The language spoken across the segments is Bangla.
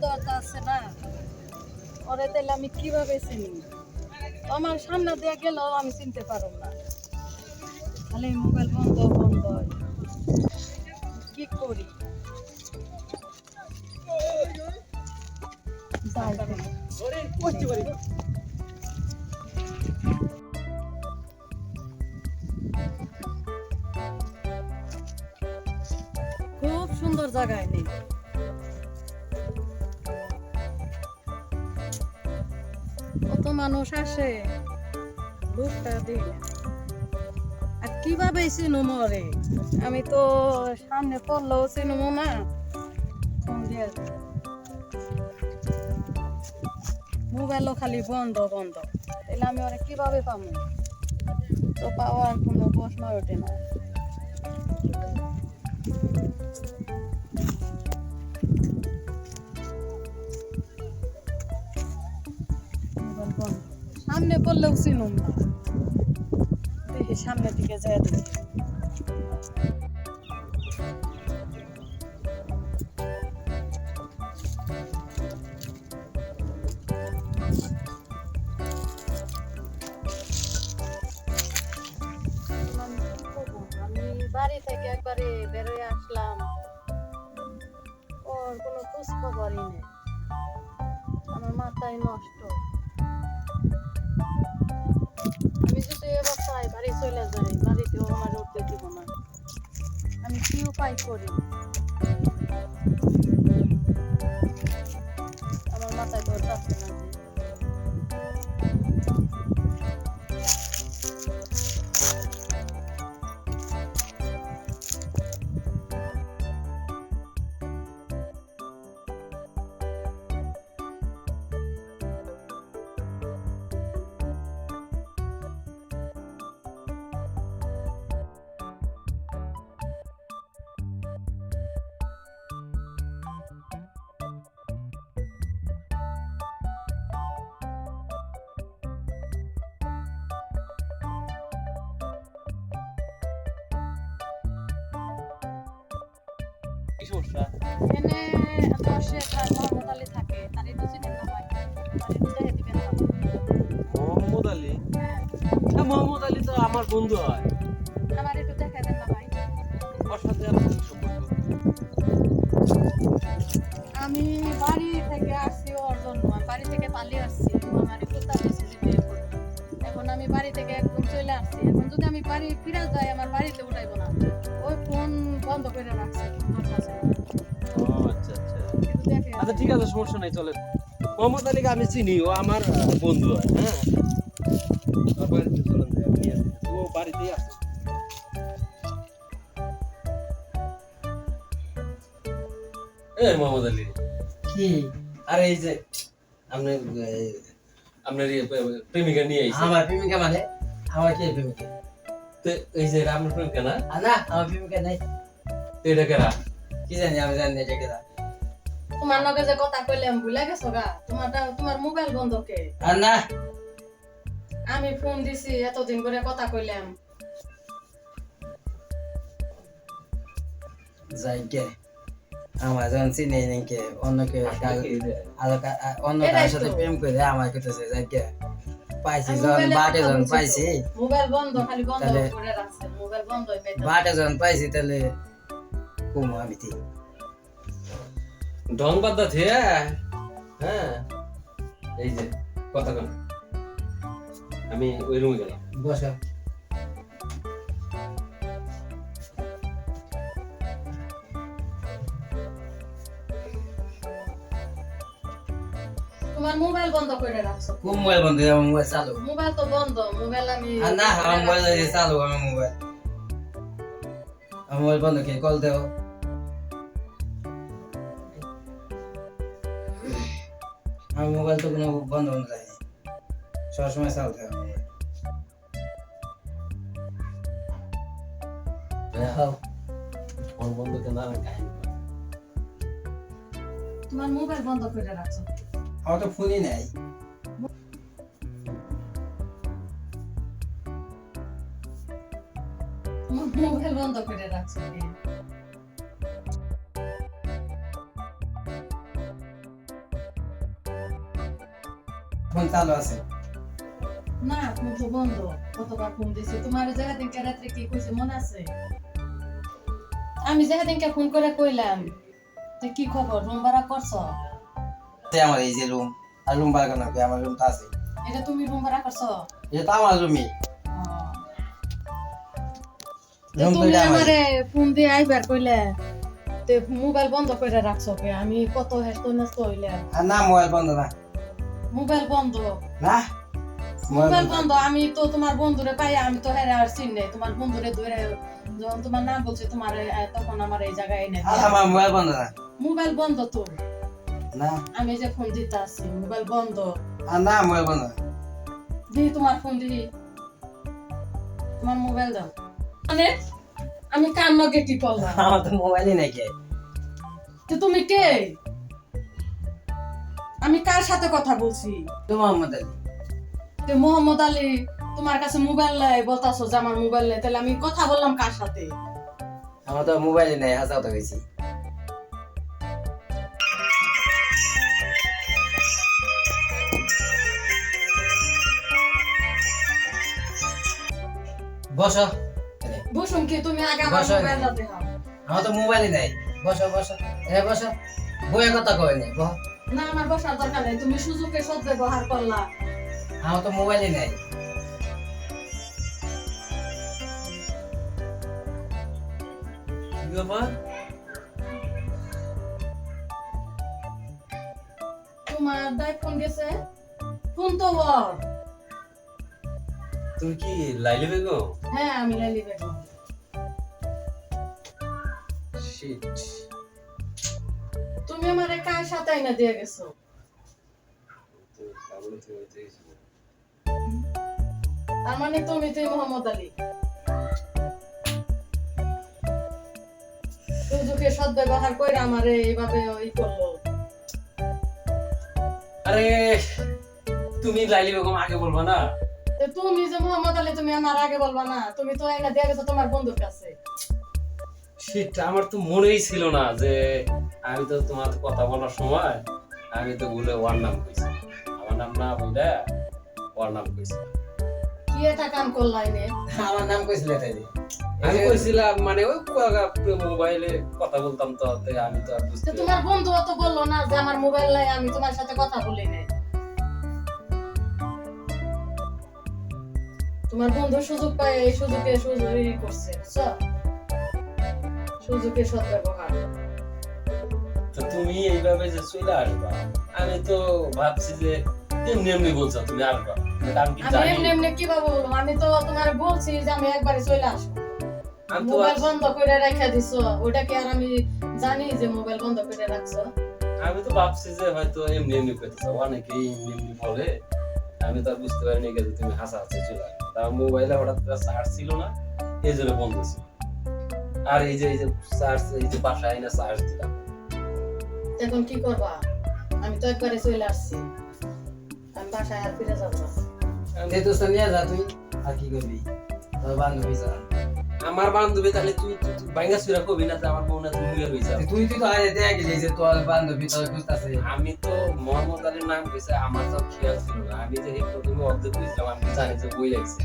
দরকার আছে না ওরে তাহলে আমি কিভাবে চিনি আমার সামনে দিয়ে গেলেও আমি চিনতে পারব না খালি মোবাইল বন্ধ বন্ধ কি করি খুব সুন্দর জায়গায় নেই কত মানুষ আসে লোকটা দিই আর কিভাবে চিনুম রে আমি তো সামনে পড়লেও চিনুম না মোবাইলও খালি বন্ধ বন্ধ তাহলে আমি ওরা কিভাবে পাবো তো পাওয়ার কোনো প্রশ্ন ওঠে না সামনে পড়লেও চিনুম না দেখি সামনের দিকে যায় দেখি বাড়ি থেকে একবারে বেরোয় আসলাম ওর কোনো খোঁজ খবরই নেই আমার মাথায় নষ্ট আমি যদি এবার চাই বাড়ি চলে যাই বাড়িতেও আমার উঠতে দিব না আমি কি উপায় করি আমার মাথায় তো যাচ্ছে না এখানে দশে তার মোহাম্মদ আলী থাকে তার একটু চিনেন না ভাই তার একটু দেখে দিবেন মোহাম্মদ আলী হ্যাঁ মোহাম্মদ আলী তো আমার বন্ধু হয় আমার একটু দেখে দেন না ভাই ওর সাথে আমার কি সম্পর্ক আমি বাড়ি থেকে আসছি ওর জন্য বাড়ি থেকে পালিয়ে আসছি আমার একটু তার এসে বিয়ে করবো এখন আমি বাড়ি থেকে একদম চলে আসছি এখন যদি আমি বাড়ি ফিরে যাই আমার বাড়িতে উঠাইবো না ওই ফোন বন্ধ করে রাখছে ও আচ্ছা আচ্ছা আচ্ছা ঠিক আছে সমস্যা নাই চলে মোহাম্মদ আলীকে আমি চিনি ও আমার বন্ধু হয় হ্যাঁ ওর বাড়িতে চলেন যাই আমি নিয়ে আসি ও বাড়িতেই আছে এই মোহাম্মদ আলী কি আরে এই যে আপনি আপনার প্রেমিকা নিয়ে আইছে আমার প্রেমিকা মানে আমার কি প্রেমিকা তো এই যে আপনার প্রেমিকা না না আমার প্রেমিকা নাই তো এটা কেরা কি জানি আমি জানি না এটা কেডা তোমার লগে যে কথা কইলাম ভুলে গেছো গা তোমার মোবাইল বন্ধ কে আর না আমি ফোন দিছি এতদিন করে কথা কইলাম যাই কে আমার যখন চিনি নাকি অন্যকে অন্য কারোর সাথে প্রেম করে আমার কেটেছে যাই কে পাইছি যখন বাটে যখন পাইছি মোবাইল বন্ধ খালি বন্ধ করে রাখছে মোবাইল বন্ধ বাটে যখন পাইছি তাহলে কুমু আমি ঠিক ঢং বাদ্দা থিয়া হ্যাঁ এই যে কথা কোন আমি ওই রুমে গেলাম বসো তোমার মোবাইল বন্ধ করে রাখছো কোন মোবাইল বন্ধ আমার মোবাইল চালু মোবাইল তো বন্ধ মোবাইল আমি আর না আমার মোবাইল চালু আমার মোবাইল বন্ধ কে কল দেও আমার মোবাইল তো কোনো বন্ধ বন্ধ যায় সবসময় চালু থাকে আমার মোবাইল ফোন বন্ধ কেন না কাহিনী তোমার মোবাইল বন্ধ করে রাখছো আমার তো ফোনই নাই মোবাইল বন্ধ করে রাখছো চালু আছে। না ফোন তো বন্ধ, কতবার ফোন দিছি তোমার জায়গা থেকে রাত্রে কি কইছে মনে আছে? আমি জায়গা থেকে ফোন করে কইলাম যে কি খবর, রুম ভাড়া করছ? আমার এই যে রুম, আর রুম ভাড়া কেন? আমার রুম তো আছে। এটা তুমি রুম ভাড়া করছ? এটা তো আমার রুমই। তো তুমি আমারে ফোন দিয়ে আইবার কইলে তে মোবাইল বন্ধ করে রাখছো কে? আমি কত হেস্ত নষ্ট হইলাম। আর না মোবাইল বন্ধ না। মোবাইল বন্ধ না মোবাইল বন্ধ। আমি তো তোমার বন্ধুরে পাই, আমি তো হেরে আর চিন নাই। তোমার বন্ধুরে ধরে যখন তোমার নাম বলছে তোমার তখন আমার এই জায়গায় এনে আর আমার মোবাইল বন্ধ না। মোবাইল বন্ধ তো না আমি যে ফোন দিতে আসছি মোবাইল বন্ধ। আর না মোবাইল বন্ধ না। দি তোমার ফোন দি, তোমার মোবাইল দাও। মানে আমি কার লগে কি করলাম? আমার তো মোবাইলই নাই কে। তো তুমি কে? আমি কার সাথে কথা বলছি? তো মোহাম্মদ আলী। তো মোহাম্মদ আলী তোমার কাছে মোবাইল নাই বলতাছো যে আমার মোবাইল নাই, তাহলে আমি কথা বললাম কার সাথে? আমার তো মোবাইলই নাই, হাসা কথা কইছি। বসো। বসুন কি তুমি আগে আমার বসো। মোবাইলটা দেখাও। আমার তো মোবাইলই নাই। বসো বসো। বসো। বইয়ের কথা কই নাই। বহ। না আমার বসার দরকার নেই, তুমি সুযোগে সদ ব্যবহার করলা। আমার তো মোবাইলই নাই। কি ব্যাপার? তোমার দাই ফোন গেছে, ফোন তো ওর। তুমি কি লাইলি বেগম? হ্যাঁ আমি লাইলি বেগম। শিট। তুমি আমারে কার সাথে আইনা দিয়ে গেছো? তো তাহলে তো হইতেই ছিল। তার মানে তুমি তুই মোহাম্মদ আলী সুযোগে সদ ব্যবহার করে আমারে এইভাবে ই করলো। আরে তুমি লাইলি বেগম আগে বলবা না? তো তুমি যে মোহাম্মদ আলী তুমি আমার আগে বলবা না? তুমি তো আইনা দিয়ে গেছো তোমার বন্ধুর কাছে। শিট, আমার তো মনেই ছিল না যে আমি তো তোমার কথা বলার সময় আমি তো ভুলে ওর নাম কইছি। আমার নাম না বলে ওর নাম কইছি। কি এটা কাম করলাইনে? আমার নাম কইছিল তাইলে। আমি কইছিলাম মানে ওই মোবাইলে কথা বলতাম তো, তাই আমি তো আর তো বুঝতে তোমার বন্ধু তো বললো না যে আমার মোবাইল নাই, আমি তোমার সাথে কথা বলি নাই? তোমার বন্ধু সুযোগ পায়, এই সুযোগে সুযোগ করছে, বুঝছো? সুযোগে সদ ব্যবহার। তো তুমি এইভাবে যে চলে আসবা, আমি তো ভাবছি যে এমনি এমনি বলছো তুমি আসবা, কিন্তু আমি কি আমি জানি? এমনি এমনি কিভাবে বলবো? আমি তো তোমার বলছি যে আমি একবারে চলে আসবো। আমি তো মোবাইল বন্ধ করে রাখা দিছো, ওটা কি আর আমি জানি যে মোবাইল বন্ধ করে রাখছো? আমি তো ভাবছি যে হয়তো এমনি এমনি কইতেছো, অনেকেই এমনি এমনি বলে। আমি তো আর বুঝতে পারিনি যে তুমি হাসাহাসি চলে আসবে। তার মোবাইলে হঠাৎ করে চার্জ ছিল না, এই জন্য বন্ধ ছিল। আর এই যে চার্জ, এই যে বাসায় না চার্জ দিলাম। এখন কি করবা? আমি তো একবারে চলে আসছি, আমি বাসায় আর ফিরে যাবো না। তুই তো নিয়ে যা তুই, আর কি করবি? তোর বান্ধবী যা। আমার বান্ধবী তাহলে তুই বাইঙ্গা সুরা কবি না যে আমার বউ না তুমি রইছা। তুই তো আগে দেয়া গেলি যে তোর বান্ধবী তোর খুঁজতেছে। আমি তো মোহাম্মদ আলীর নাম কইছে, আমার তো খেয়াল ছিল না। আমি যে এই প্রথমে অর্ধেক বুঝলাম, আমি জানি যে বই লাগছে।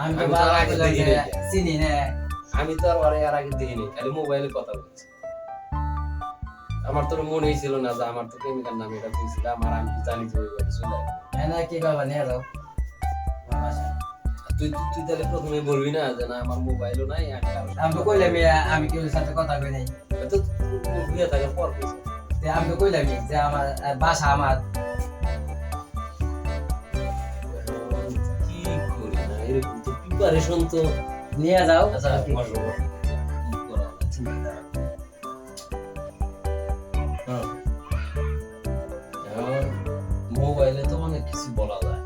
আমি তো আমি তো বাবা আগে বললাম দেখিনি যে এটা। চিনি না। আমি তো আর আগে দেখিনি, খালি মোবাইলে কথা বলছি। আমার তো মনেই ছিল না যে আমার তো প্রেমিকার নাম এটা কইছিলাম, আর আমি কি জানি যে ওই বাড়ি চলে আসবে। এনে কি করবা নিয়ে যাও আমার বাসায়। তুই তুই তাহলে প্রথমে বলবি না যে না আমার মোবাইলও নাই, আমি কারোর সাথে আমি তো কইলাম আমি কেউ সাথে কথা কই নাই। তো বিয়ে থাকার পর কইছি। আমি তো কইলাম যে আমার বাসা আমার। কি করি না এরকম তো প্রিপারেশন তো নিয়ে যাও। আচ্ছা বসো বসো। কি করা যায় চিন্তা করা। এখন মোবাইলে তো অনেক কিছু বলা যায়,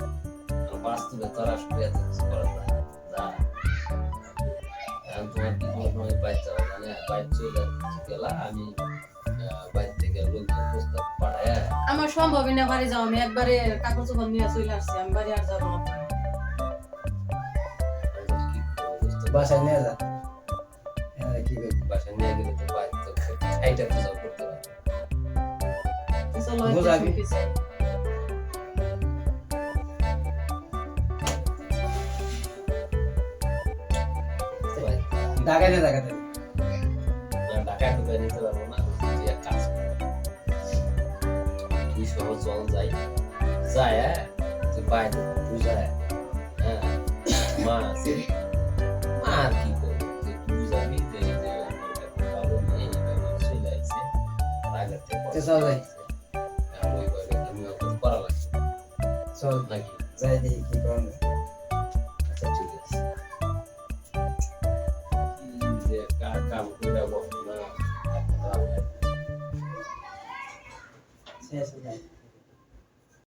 আর বাস্তবে তো আর আসলে এত কিছু করা যায় না। এখন তোমার কি কোনো সময় বাইর যাওয়া জানে বাইর চলে গেলা, আমি বাইর থেকে লোকজন প্রস্তাব পাঠায় আমার সম্ভবই না বাড়ি যাও, আমি একবারে কাগজ চোপড় নিয়ে চলে আসছি, আমি বাড়ি আর যাবো না। কি অবস্থা বাসায় নিয়ে যা। এনে কি করবি? বাসায় নিয়ে গেলে তো বাইর তো এইটা বুঝাও করতে পারবে। চলো বুঝাবি। একটু পিছাই। ঢাকাতে না, ঢাকায় ঢুকায় নিতে পারবো না, তুই এক কাজ কর। তুই সহ চল যাই, যায় তুই বাইরে তুই যায়, হ্যাঁ মা আছে, মা আর কি করবো, তুই বুঝাবি যে এই যে বাবু নেই, চলে আসছে, আগের থেকে চল যাই। ওই আমি করা লাগছে চল নাকি? যাই দেখি কি করবে। আচ্ছা ঠিক আছে। কি যে কাম করে বসো না, শেষ হয়ে যায়।